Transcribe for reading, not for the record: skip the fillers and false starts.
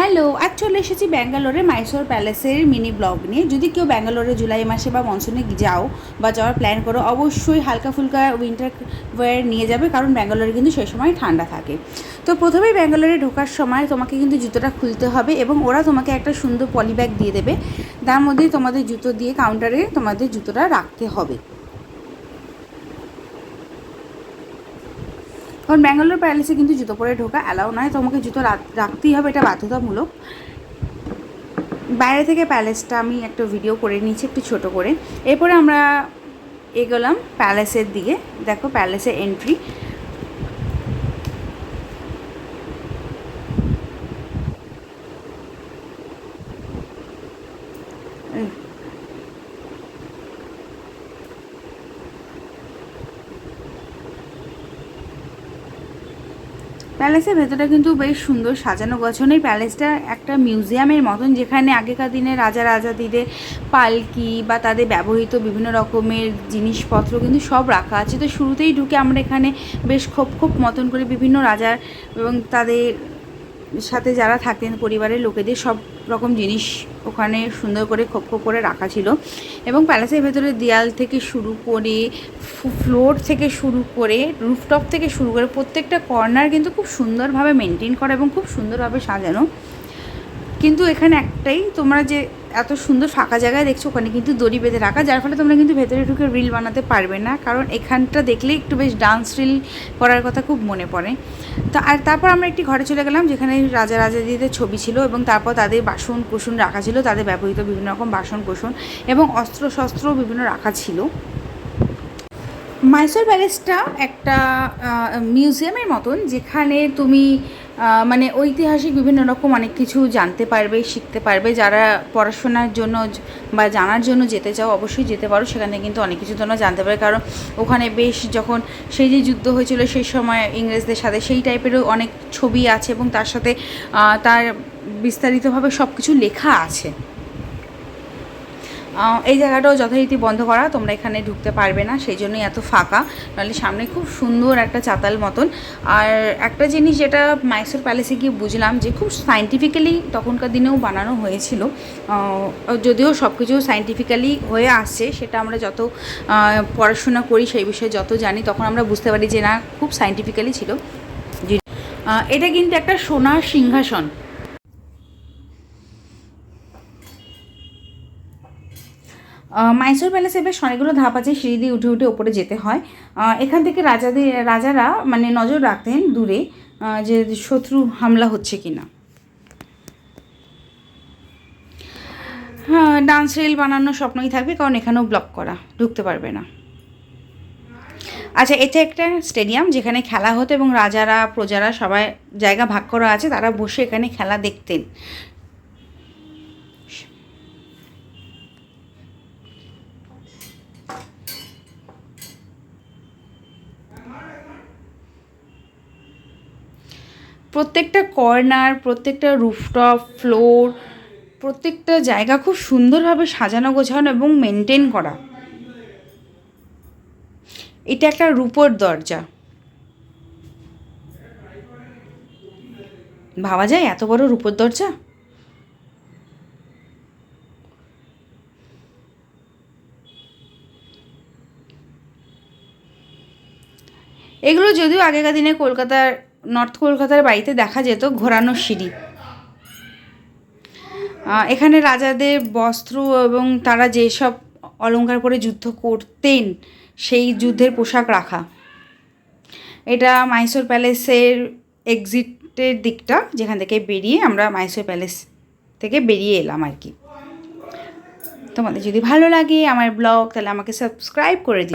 Hello, আজ চলে এসেছি ব্যাঙ্গালোরে মাইসোর প্যালেসের মিনি ব্লগ নিয়ে। যদি কেউ ব্যাঙ্গালোরে জুলাই মাসে বা মনসুনে যাও বা যাওয়ার প্ল্যান করো, অবশ্যই হালকা ফুলকা উইন্টার ওয়্যার নিয়ে যাবে, কারণ ব্যাঙ্গালোরে কিন্তু সেই সময় ঠান্ডা থাকে। তো প্রথমেই ব্যাঙ্গালোরে ঢোকার সময় তোমাকে কিন্তু জুতোটা খুলতে হবে এবং ওরা তোমাকে একটা সুন্দর পলি ব্যাগ দিয়ে দেবে, তার মধ্যেই তোমাদের জুতো দিয়ে কাউন্টারে তোমাদের জুতোটা রাখতে হবে। কারণ ব্যাঙ্গালোর প্যালেসে কিন্তু জুতো পরে ঢোকা অ্যালাউ নয়, তোমাকে জুতো রাখতেই হবে, এটা বাধ্যতামূলক। বাইরে থেকে প্যালেসটা আমি একটা ভিডিও করে নিয়েছি একটু ছোট করে। এরপরে আমরা এগোলাম প্যালেসের দিকে। দেখো প্যালেসের এন্ট্রি। প্যালেসের ভেতরটা কিন্তু বেশ সুন্দর সাজানো গোছানো। এই প্যালেসটা একটা মিউজিয়ামের মতন, যেখানে আগেকার দিনে রাজা রাজাদিদের পালকি বা তাদের ব্যবহৃত বিভিন্ন রকমের জিনিসপত্র কিন্তু সব রাখা আছে। তো শুরুতেই ঢুকে আমরা এখানে বেশ খোপ খোপ মতন করে বিভিন্ন রাজার এবং তাদের সাথে যারা থাকতেন পরিবারের লোকেদের সব রকম জিনিস ওখানে সুন্দর করে খোপ খোপ করে রাখা ছিল। এবং প্যালেসের ভেতরে দেয়াল থেকে শুরু করে ফ্লোর থেকে শুরু করে রুফটপ থেকে শুরু করে প্রত্যেকটা কর্নার কিন্তু খুব সুন্দরভাবে মেনটেন করা এবং খুব সুন্দরভাবে সাজানো। কিন্তু এখানে একটাই, তোমরা যে এত সুন্দর ফাঁকা জায়গায় দেখছো ওখানে কিন্তু দড়ি বেঁধে রাখা, যার ফলে তোমরা কিন্তু ভেতরে ঢুকে রিল বানাতে পারবে না, কারণ এখানটা দেখলে একটু বেশ ডান্স রিল করার কথা খুব মনে পড়ে। তো আর তারপর আমরা একটি ঘরে চলে গেলাম যেখানে রাজা রাজাদিদের ছবি ছিল এবং তারপর তাদের বাসন কোসন রাখা ছিল, তাদের ব্যবহৃত বিভিন্ন রকম বাসন কোসন এবং অস্ত্র শস্ত্র বিভিন্ন রাখা ছিল। মাইসোর প্যালেসটা একটা মিউজিয়ামের মতন, যেখানে তুমি মানে ঐতিহাসিক বিভিন্ন রকম অনেক কিছু জানতে পারবে, শিখতে পারবে। যারা পড়াশোনার জন্য বা জানার জন্য যেতে চাও অবশ্যই যেতে পারো, সেখানে কিন্তু অনেক কিছু তোমরা জানতে পারবে। কারণ ওখানে বেশ যখন সেই যে যুদ্ধ হয়েছিল সেই সময় ইংরেজদের সাথে, সেই টাইপেরও অনেক ছবি আছে এবং তার সাথে তার বিস্তারিতভাবে সব কিছু লেখা আছে। এই জায়গাটাও যথারীতি বন্ধ করা, তোমরা এখানে ঢুকতে পারবে না, সেই জন্যই এত ফাঁকা। নাহলে সামনে খুব সুন্দর একটা চাতাল মতন। আর একটা জিনিস যেটা মাইসোর প্যালেসে গিয়ে বুঝলাম, যে খুব সায়েন্টিফিক্যালি তখনকার দিনেও বানানো হয়েছিল। যদিও সব কিছু সায়েন্টিফিক্যালি হয়ে আসছে, সেটা আমরা যত পড়াশোনা করি সেই বিষয়ে যত জানি তখন আমরা বুঝতে পারি যে না, খুব সায়েন্টিফিক্যালি ছিল। এটা কিন্তু একটা সোনার সিংহাসন। মাইসোর প্যালেসে বেশ অনেকগুলো ধাপ আছে, সিঁড়ি দিয়ে উঠে উঠে ওপরে যেতে হয়। এখান থেকে রাজারা মানে নজর রাখতেন দূরে, যে শত্রু হামলা হচ্ছে কি না। হ্যাঁ, ডান্স রিল বানানোর স্বপ্নই থাকবে, কারণ এখানেও ব্লক করা, ঢুকতে পারবে না। আচ্ছা, এটা একটা স্টেডিয়াম যেখানে খেলা হতো এবং রাজারা প্রজারা সবাই জায়গা ভাগ করা আছে, তারা বসে এখানে খেলা দেখতেন। প্রত্যেকটা কর্নার, প্রত্যেকটা রুফটপ, ফ্লোর, প্রত্যেকটা জায়গা খুব সুন্দরভাবে সাজানো গোছানো এবং মেনটেন করা। এটা একটা রূপোর দরজা, ভাবা যায় এত বড় রূপোর দরজা। এগুলো যদিও আগেকার দিনে কলকাতার নর্থ কলকাতার বাড়িতে দেখা যেত, ঘোরানোর সিঁড়ি। এখানে রাজাদের বস্ত্র এবং তারা যেসব অলংকার পরে যুদ্ধ করতেন সেই যুদ্ধের পোশাক রাখা। এটা মাইসোর প্যালেসের এক্সিটের দিকটা, যেখান থেকে বেরিয়ে আমরা মাইসোর প্যালেস থেকে বেরিয়ে এলাম আর কি। তোমাদের যদি ভালো লাগে আমার ব্লগ, তাহলে আমাকে সাবস্ক্রাইব করে দিও।